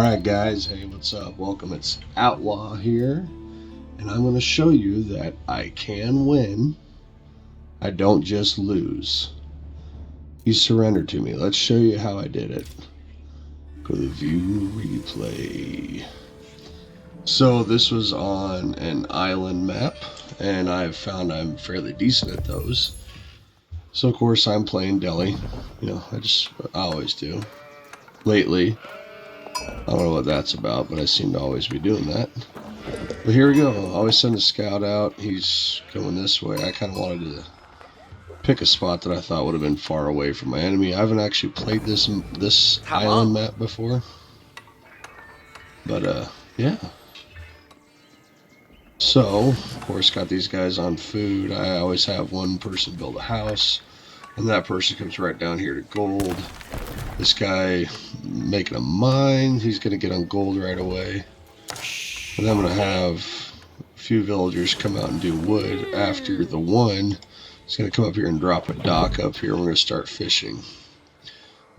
Alright guys, hey, what's up? Welcome, it's Outlaw here, and I'm going to show you that I can win. I don't just lose. You surrendered to me. Let's show you how I did it. Go to view replay. So this was on an island map, and I've found I'm fairly decent at those. So of course I'm playing Delhi. You know, I always do. Lately. I don't know what that's about, but I seem to always be doing that. But here we go. I always send a scout out. He's going this way. I kind of wanted to pick a spot that I thought would have been far away from my enemy. I haven't actually played this island map before. But, yeah. So, of course, got these guys on food. I always have one person build a house, and that person comes right down here to gold. This guy making a mine, he's going to get on gold right away. And I'm going to have a few villagers come out and do wood after the one. He's going to come up here and drop a dock up here. We're going to start fishing.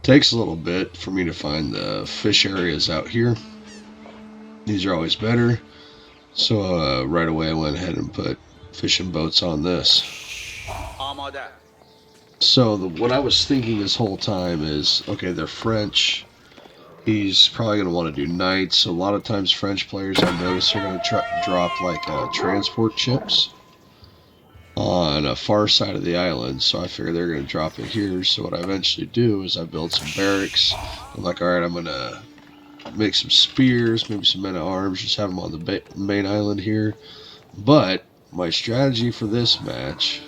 Takes a little bit for me to find the fish areas out here. These are always better. So right away I went ahead and put fishing boats on this. So what I was thinking this whole time is, okay, they're French. He's probably going to want to do nights. So a lot of times French players, I've noticed, are going to drop like transport ships on a far side of the island. So I figure they're going to drop it here. So what I eventually do is I build some barracks. I'm like, all right, I'm going to make some spears, maybe some men at arms, just have them on the main island here. But my strategy for this match,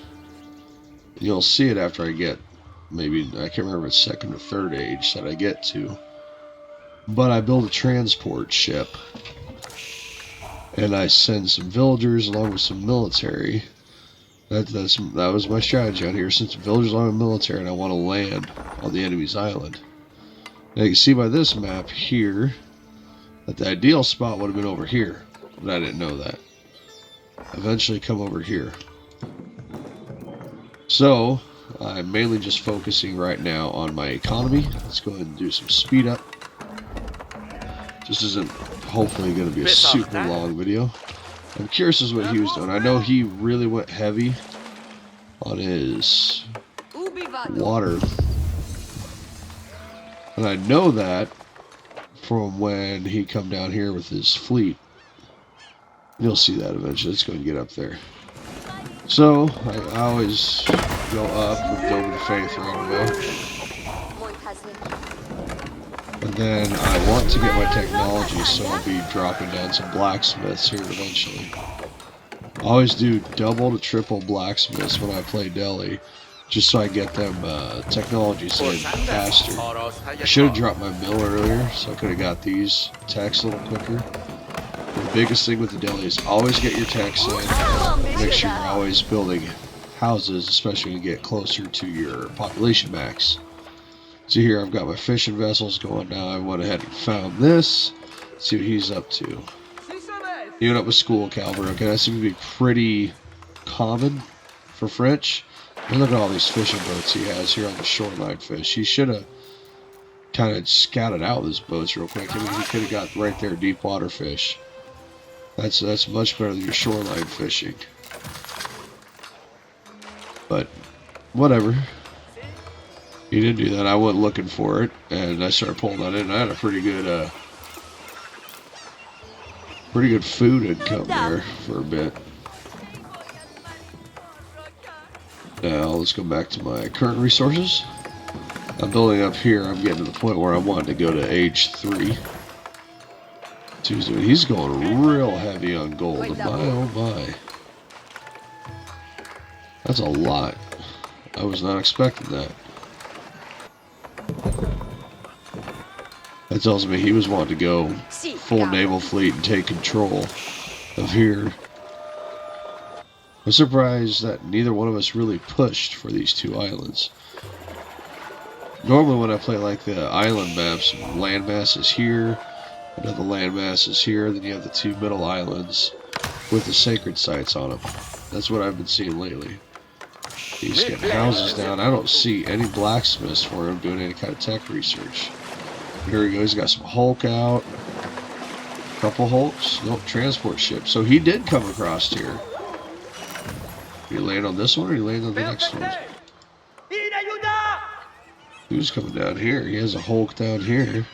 you'll see it after I get, maybe, I can't remember if it's second or third age that I get to. But I build a transport ship. And I send some villagers along with some military. That was my strategy on here. Send some villagers along with military, and I want to land on the enemy's island. Now you can see by this map here that the ideal spot would have been over here. But I didn't know that. Eventually come over here. So, I'm mainly just focusing right now on my economy. Let's go ahead and do some speed up. This isn't hopefully going to be a super long video. I'm curious as what he was doing. I know he really went heavy on his water. And I know that from when he come down here with his fleet. You'll see that eventually. Let's go and get up there. So, I always go up with Build of Faith right away. And then I want to get my technology, so I'll be dropping down some blacksmiths here eventually. I always do double to triple blacksmiths when I play Delhi, just so I get them technologies in faster. I should have dropped my mill earlier, so I could have got these techs a little quicker. The biggest thing with the Delhi is always get your techs in. Make sure you're always building houses, especially when you get closer to your population max. So here I've got my fishing vessels going now. I went ahead and found this. Let's see what he's up to. He went up with school caliber. Okay, that seems to be pretty common for French. And look at all these fishing boats he has here on the shoreline fish. He should have kind of scouted out his boats real quick. I mean, he could have got right there deep water fish. That's much better than your shoreline fishing. But whatever. He didn't do that. I went looking for it, and I started pulling that in. I had a pretty good food income there for a bit. Now let's go back to my current resources. I'm building up here. I'm getting to the point where I want to go to age 3. He's going real heavy on gold. And my oh my. That's a lot. I was not expecting that. That tells me he was wanting to go full naval fleet and take control of here. I'm surprised that neither one of us really pushed for these two islands. Normally when I play like the island maps, landmass is here, another landmass is here, then you have the two middle islands with the sacred sites on them. That's what I've been seeing lately. He's getting houses down. I don't see any blacksmiths for him doing any kind of tech research. Here he goes. He's got some Hulk out. Couple hulks. Nope, transport ship. So he did come across here. Did he land on this one or did he land on the next one? Who's coming down here? He has a hulk down here.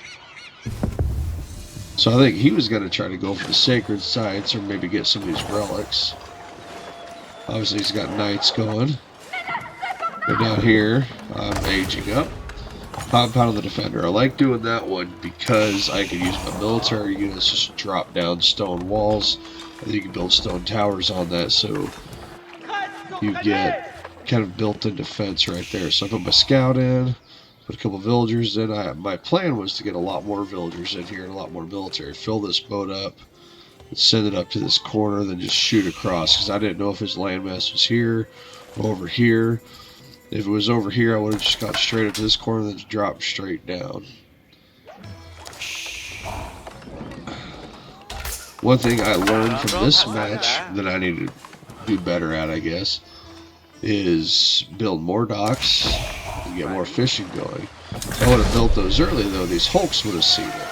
So I think he was going to try to go for the sacred sites or maybe get some of these relics. Obviously he's got knights going. Go down here. I'm aging up. Compound of the Defender. I like doing that one because I can use my military units just drop down stone walls. And you can build stone towers on that, so you get kind of built-in defense right there. So I put my scout in, put a couple villagers in. My plan was to get a lot more villagers in here and a lot more military. Fill this boat up and send it up to this corner, then just shoot across because I didn't know if his landmass was here or over here. If it was over here, I would have just got straight up to this corner and then dropped straight down. One thing I learned from this match that I need to do better at, I guess, is build more docks and get more fishing going. If I would have built those early, though, these hulks would have seen it.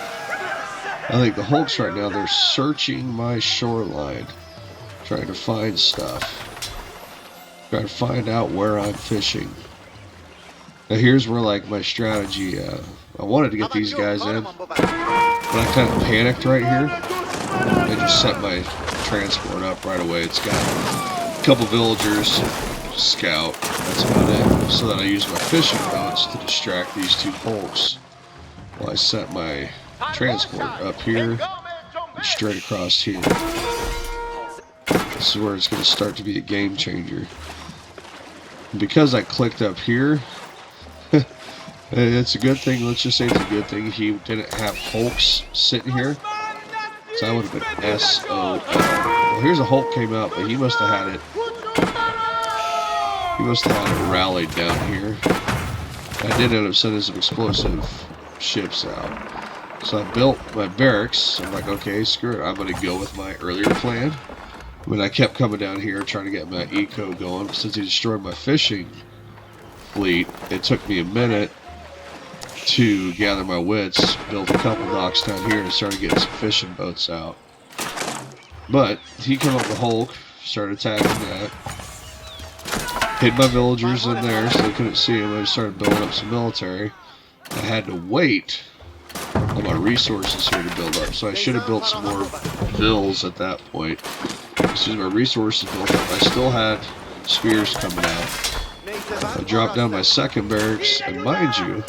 I think the hulks right now, they're searching my shoreline, trying to find stuff. Trying to find out where I'm fishing. Now here's where like my strategy, I wanted to get these guys in, but I kind of panicked right here. I just set my transport up right away. It's got a couple villagers, scout, that's about it. So that I use my fishing boats to distract these two hulks while I set my transport up here and straight across here. This is where it's going to start to be a game changer. Because I clicked up here, it's a good thing. Let's just say it's a good thing he didn't have hulks sitting here. So I would have been SOL. Well, here's a hulk came out, but he must have had it. He must have had it rallied down here. I did end up sending some explosive ships out. So I built my barracks. I'm like, okay, screw it. I'm going to go with my earlier plan. I mean, I kept coming down here trying to get my eco going, but since he destroyed my fishing fleet, it took me a minute to gather my wits, build a couple docks down here, and started getting some fishing boats out. But he came up with Hulk, started attacking that, hid my villagers in there so they couldn't see him. I started building up some military. I had to wait on my resources here to build up, so I should have built some more vills at that point. As soon as my resources built up, I still had spears coming out. I dropped down my second barracks, and mind you,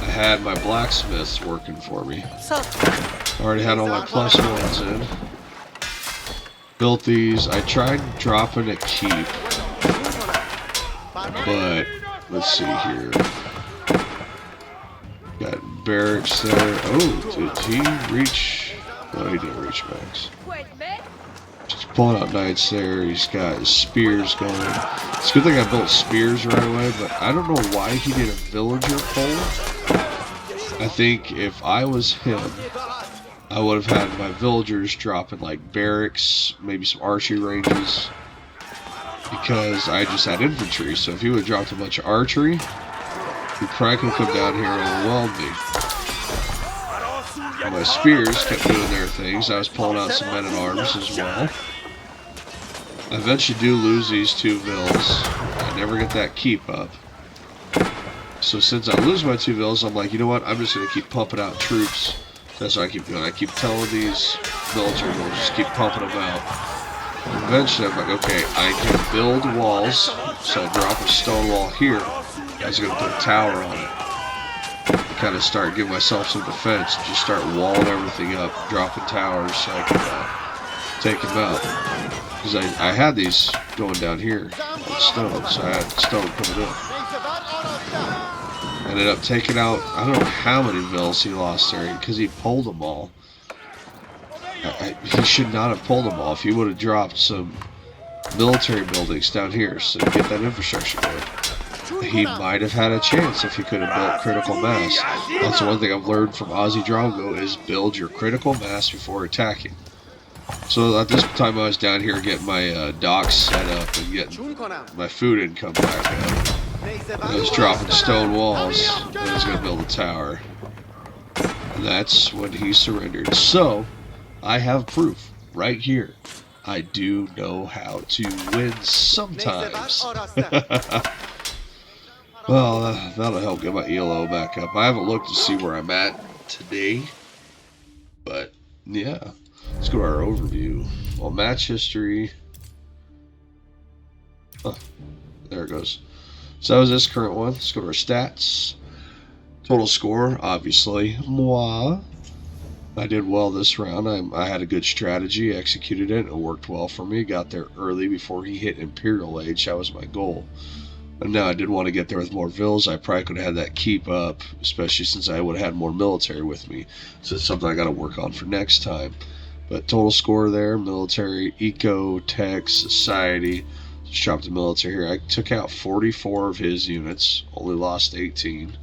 I had my blacksmiths working for me. I already had all my plus ones in. Built these. I tried dropping a keep, but let's see here. Got barracks there. Oh, did he reach? No, he didn't reach max. Just pulling out knights there. He's got his spears going. It's a good thing I built spears right away, but I don't know why he did a villager pull. I think if I was him, I would have had my villagers dropping like barracks, maybe some archery ranges, because I just had infantry. So if he would have dropped a bunch of archery, he probably could have come down here and overwhelmed me. And my spears kept doing their things. I was pulling out some men-at-arms as well. I eventually do lose these two vills. I never get that keep up. So since I lose my two vills, I'm like, you know what? I'm just going to keep pumping out troops. That's what I keep doing. I keep telling these military vills, just keep pumping them out. And eventually I'm like, okay, I can build walls. So I drop a stone wall here. I was going to put a tower on it. Kind of start giving myself some defense. Just start walling everything up, dropping towers so I can take them out. Because I had these going down here on stone, so I had stone coming in. Ended up taking out, I don't know how many vills he lost there, because he pulled them all. He should not have pulled them all. If he would have dropped some military buildings down here so to get that infrastructure going, he might have had a chance if he could have built critical mass. That's one thing I've learned from Ozzy Drongo is build your critical mass before attacking. So at this time I was down here getting my docks set up and getting my food income back up. I was dropping stone walls and I was going to build a tower. And that's when he surrendered. So I have proof right here. I do know how to win sometimes. Well, that'll help get my ELO back up. I haven't looked to see where I'm at today, but yeah. Let's go to our overview. Well, match history. Huh, there it goes. So that was this current one. Let's go to our stats. Total score, obviously. Moi. I did well this round. I had a good strategy, executed it, it worked well for me. Got there early before he hit Imperial Age. That was my goal. And now I did want to get there with more vills. I probably could have had that keep up, especially since I would have had more military with me. So it's something I got to work on for next time. But total score there, military, eco, tech, society. Just dropped the military here. I took out 44 of his units, only lost 18.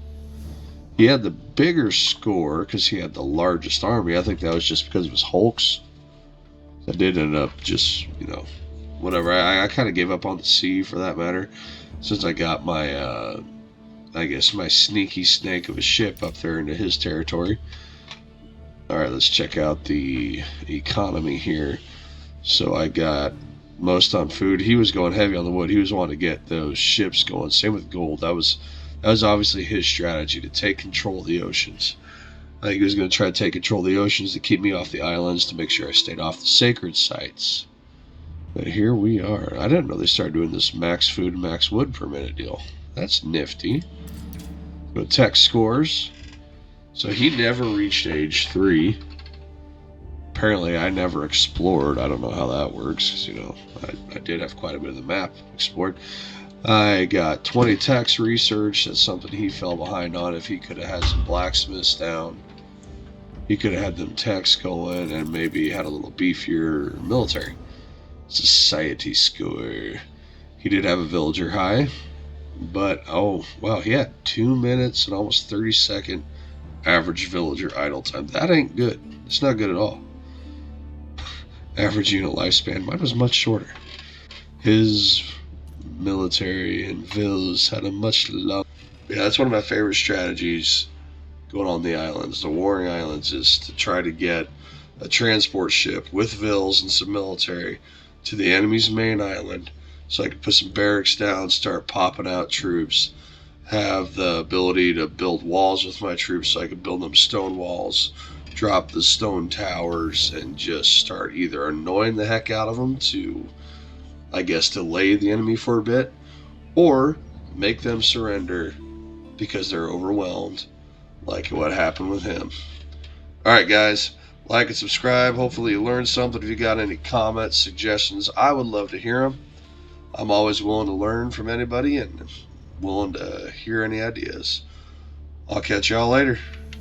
He had the bigger score because he had the largest army. I think that was just because of his hulks. I did end up just, whatever. I kind of gave up on the sea for that matter, since I got my, I guess, my sneaky snake of a ship up there into his territory. Alright, let's check out the economy here. So I got most on food. He was going heavy on the wood. He was wanting to get those ships going. Same with gold. That was obviously his strategy, to take control of the oceans. I think he was going to try to take control of the oceans to keep me off the islands, to make sure I stayed off the sacred sites. But here we are. I didn't know they started doing this max food, max wood per minute deal. That's nifty. Go tech scores. So he never reached age 3. Apparently I never explored. I don't know how that works, because, I did have quite a bit of the map explored. I got 20 techs research. That's something he fell behind on. If he could have had some blacksmiths down, he could have had them techs going and maybe had a little beefier military. Society score. He did have a villager high, but oh wow, he had 2 minutes and almost 30-second average villager idle time. That ain't good. It's not good at all. Average unit lifespan. Mine was much shorter. His military and vills had a much longer. Yeah, that's one of my favorite strategies going on the islands, the warring islands, is to try to get a transport ship with vills and some military to the enemy's main island, so I could put some barracks down, start popping out troops, have the ability to build walls with my troops, so I could build them stone walls, drop the stone towers, and just start either annoying the heck out of them to, I guess, delay the enemy for a bit, or make them surrender because they're overwhelmed, like what happened with him. Alright guys, like and subscribe. Hopefully you learned something. If you got any comments, suggestions, I would love to hear them. I'm always willing to learn from anybody and willing to hear any ideas. I'll catch y'all later.